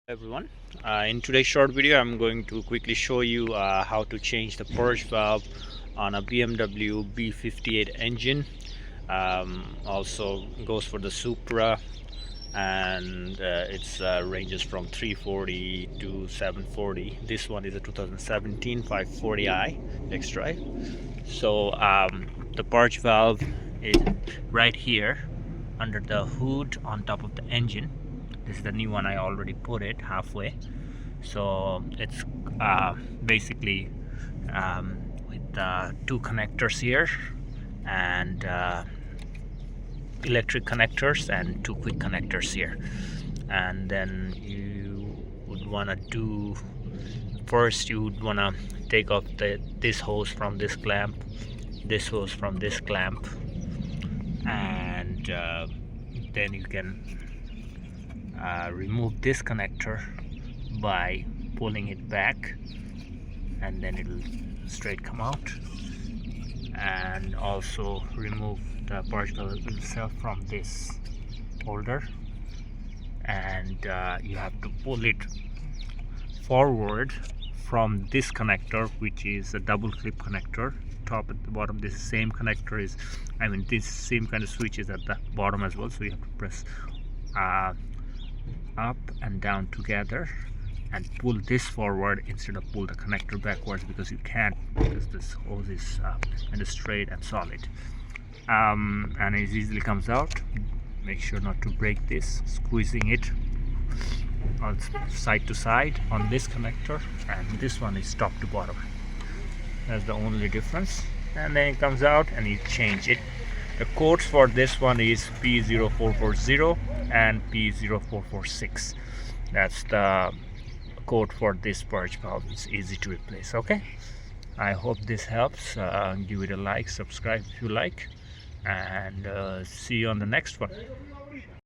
Everyone, in today's short video I'm going to quickly show you how to change the purge valve on a BMW B58 engine. Also goes for the Supra, and it's ranges from 340 to 740. This one is a 2017 540i X-Drive. So the purge valve is right here under the hood on top of the engine. This is the new one. I already put it halfway, so it's basically with two connectors here, and electric connectors and two quick connectors here. And then you would want to do first, you would want to take off this hose from this clamp, this hose from this clamp, and then you can remove this connector by pulling it back, and then it will straight come out. And also remove the purge valve itself from this holder, and you have to pull it forward from this connector, which is a double clip connector, top at the bottom. This same connector is, this same kind of switch is at the bottom as well, so you have to press up and down together and pull this forward instead of pull the connector backwards, because you can't, because this hose is kind of straight and solid, and it easily comes out. Make sure not to break this, squeezing it on side to side on this connector, and this one is top to bottom. That's the only difference. And then it comes out and you change it. The codes for this one is P0440 and P0446. That's the code for this purge valve. It's easy to replace. Okay, I hope this helps. Give it a like, subscribe if you like, and see you on the next one.